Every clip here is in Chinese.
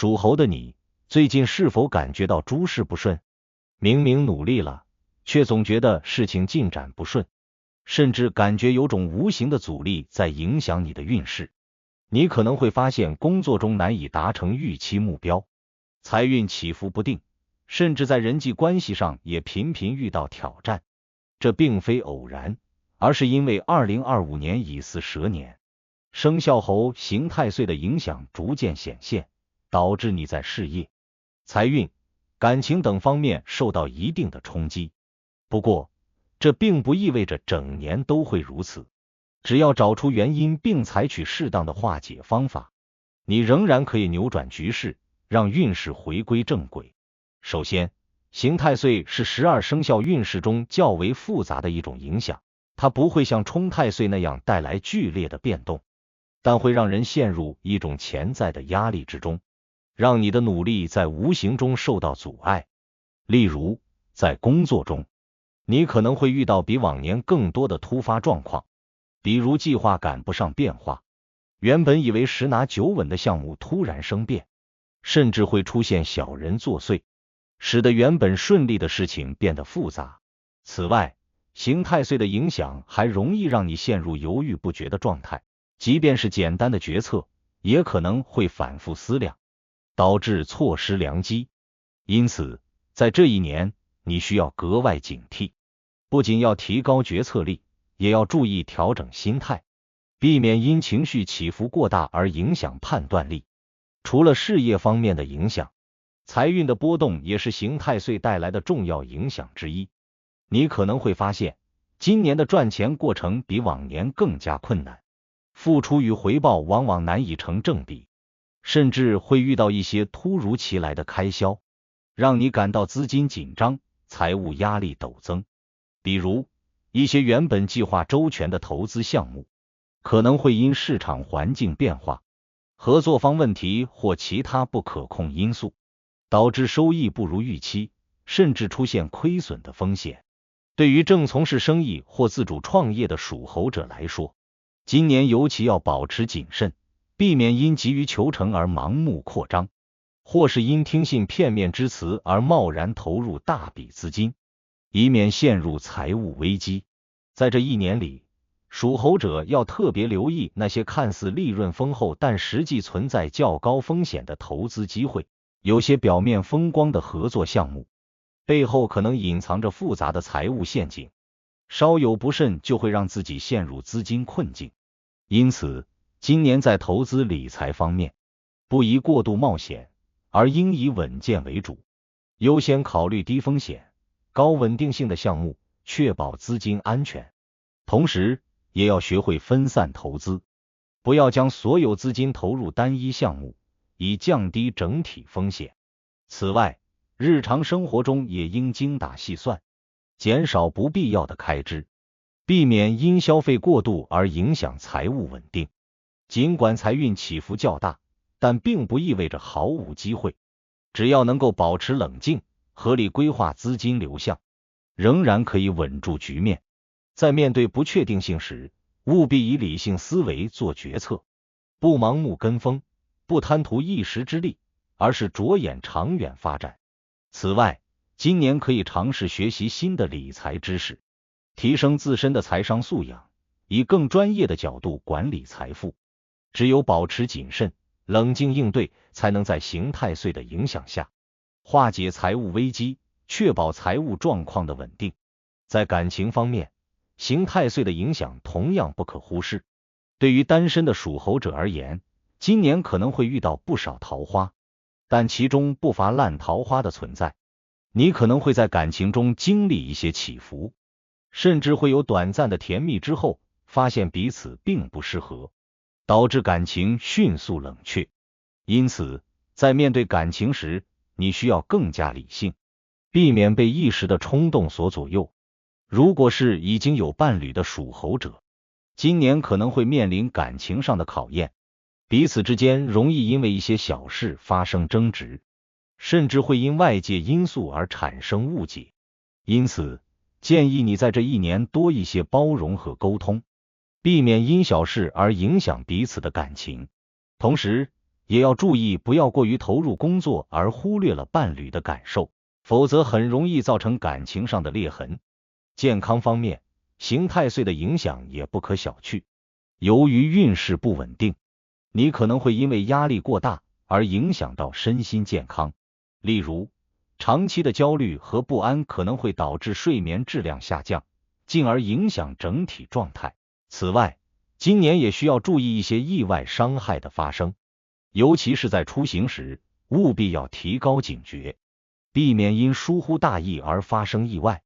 属猴的你，最近是否感觉到诸事不顺？明明努力了，却总觉得事情进展不顺，甚至感觉有种无形的阻力在影响你的运势。你可能会发现工作中难以达成预期目标，财运起伏不定，甚至在人际关系上也频频遇到挑战。这并非偶然，而是因为2025年乙巳蛇年，生肖猴刑太岁的影响逐渐显现，导致你在事业、财运、感情等方面受到一定的冲击。不过，这并不意味着整年都会如此，只要找出原因并采取适当的化解方法，你仍然可以扭转局势，让运势回归正轨。首先，刑太岁是12生肖运势中较为复杂的一种影响，它不会像冲太岁那样带来剧烈的变动，但会让人陷入一种潜在的压力之中，让你的努力在无形中受到阻碍。例如，在工作中，你可能会遇到比往年更多的突发状况，比如计划赶不上变化，原本以为十拿九稳的项目突然生变，甚至会出现小人作祟，使得原本顺利的事情变得复杂。此外，刑太岁的影响还容易让你陷入犹豫不决的状态，即便是简单的决策，也可能会反复思量，导致错失良机。因此，在这一年，你需要格外警惕，不仅要提高决策力，也要注意调整心态，避免因情绪起伏过大而影响判断力。除了事业方面的影响，财运的波动也是刑太岁带来的重要影响之一。你可能会发现，今年的赚钱过程比往年更加困难，付出与回报往往难以成正比，甚至会遇到一些突如其来的开销，让你感到资金紧张，财务压力陡增。比如，一些原本计划周全的投资项目，可能会因市场环境变化、合作方问题或其他不可控因素，导致收益不如预期，甚至出现亏损的风险。对于正从事生意或自主创业的属猴者来说，今年尤其要保持谨慎，避免因急于求成而盲目扩张，或是因听信片面之词而贸然投入大笔资金，以免陷入财务危机。在这一年里，属猴者要特别留意那些看似利润丰厚但实际存在较高风险的投资机会。有些表面风光的合作项目，背后可能隐藏着复杂的财务陷阱，稍有不慎就会让自己陷入资金困境。因此，今年在投资理财方面，不宜过度冒险，而应以稳健为主，优先考虑低风险、高稳定性的项目，确保资金安全。同时，也要学会分散投资，不要将所有资金投入单一项目，以降低整体风险。此外，日常生活中也应精打细算，减少不必要的开支，避免因消费过度而影响财务稳定。尽管财运起伏较大，但并不意味着毫无机会，只要能够保持冷静，合理规划资金流向，仍然可以稳住局面。在面对不确定性时，务必以理性思维做决策，不盲目跟风，不贪图一时之利，而是着眼长远发展。此外，今年可以尝试学习新的理财知识，提升自身的财商素养，以更专业的角度管理财富。只有保持谨慎，冷静应对，才能在刑太岁的影响下，化解财务危机，确保财务状况的稳定。在感情方面，刑太岁的影响同样不可忽视。对于单身的属猴者而言，今年可能会遇到不少桃花，但其中不乏烂桃花的存在。你可能会在感情中经历一些起伏，甚至会有短暂的甜蜜之后，发现彼此并不适合，导致感情迅速冷却。因此，在面对感情时，你需要更加理性，避免被一时的冲动所左右。如果是已经有伴侣的属猴者，今年可能会面临感情上的考验，彼此之间容易因为一些小事发生争执，甚至会因外界因素而产生误解。因此，建议你在这一年多一些包容和沟通，避免因小事而影响彼此的感情。同时，也要注意不要过于投入工作而忽略了伴侣的感受，否则很容易造成感情上的裂痕。健康方面，刑太岁的影响也不可小觑。由于运势不稳定，你可能会因为压力过大而影响到身心健康，例如长期的焦虑和不安可能会导致睡眠质量下降，进而影响整体状态。此外，今年也需要注意一些意外伤害的发生，尤其是在出行时，务必要提高警觉，避免因疏忽大意而发生意外。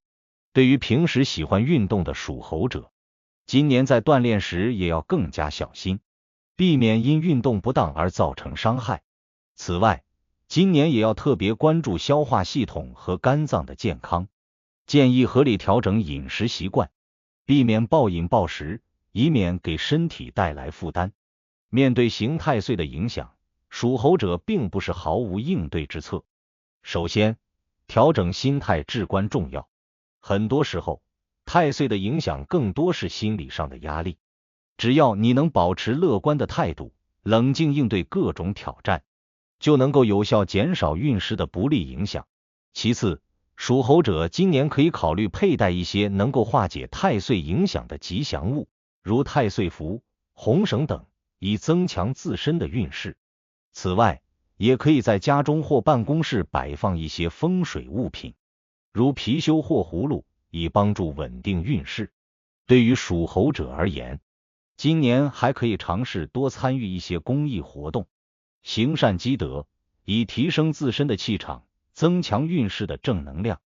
对于平时喜欢运动的属猴者，今年在锻炼时也要更加小心，避免因运动不当而造成伤害。此外，今年也要特别关注消化系统和肝脏的健康，建议合理调整饮食习惯，避免暴饮暴食，以免给身体带来负担。面对刑太岁的影响，属猴者并不是毫无应对之策。首先，调整心态至关重要。很多时候，太岁的影响更多是心理上的压力，只要你能保持乐观的态度，冷静应对各种挑战，就能够有效减少运势的不利影响。其次，属猴者今年可以考虑佩戴一些能够化解太岁影响的吉祥物，如太岁符、红绳等，以增强自身的运势。此外，也可以在家中或办公室摆放一些风水物品，如貔貅或葫芦，以帮助稳定运势。对于属猴者而言，今年还可以尝试多参与一些公益活动，行善积德，以提升自身的气场，增强运势的正能量。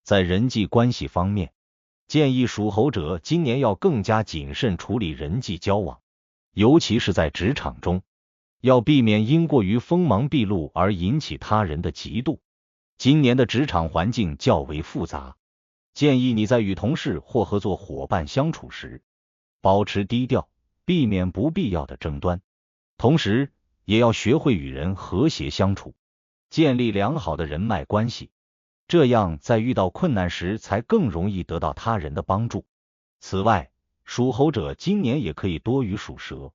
在人际关系方面，建议属猴者今年要更加谨慎处理人际交往，尤其是在职场中，要避免因过于锋芒毕露而引起他人的嫉妒。今年的职场环境较为复杂，建议你在与同事或合作伙伴相处时，保持低调，避免不必要的争端。同时，也要学会与人和谐相处，建立良好的人脉关系，这样在遇到困难时才更容易得到他人的帮助。此外，属猴者今年也可以多与属蛇、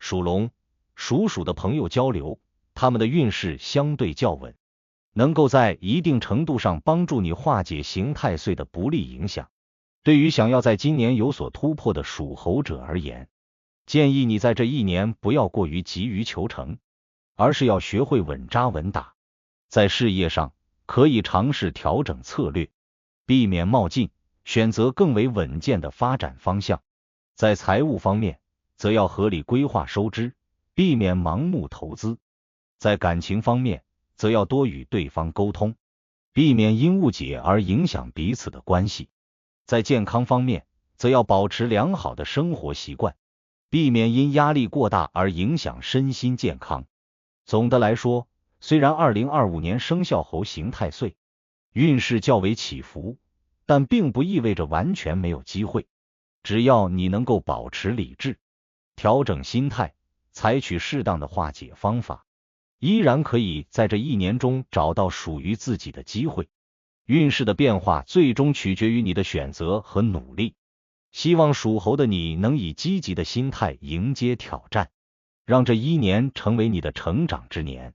属龙、属鼠的朋友交流，他们的运势相对较稳，能够在一定程度上帮助你化解刑太岁的不利影响。对于想要在今年有所突破的属猴者而言，建议你在这一年不要过于急于求成，而是要学会稳扎稳打。在事业上，可以尝试调整策略，避免冒进，选择更为稳健的发展方向。在财务方面，则要合理规划收支，避免盲目投资。在感情方面，则要多与对方沟通，避免因误解而影响彼此的关系。在健康方面，则要保持良好的生活习惯，避免因压力过大而影响身心健康。总的来说，虽然2025年生肖猴刑太岁，运势较为起伏，但并不意味着完全没有机会。只要你能够保持理智，调整心态，采取适当的化解方法，依然可以在这一年中找到属于自己的机会。运势的变化最终取决于你的选择和努力。希望属猴的你能以积极的心态迎接挑战，让这一年成为你的成长之年。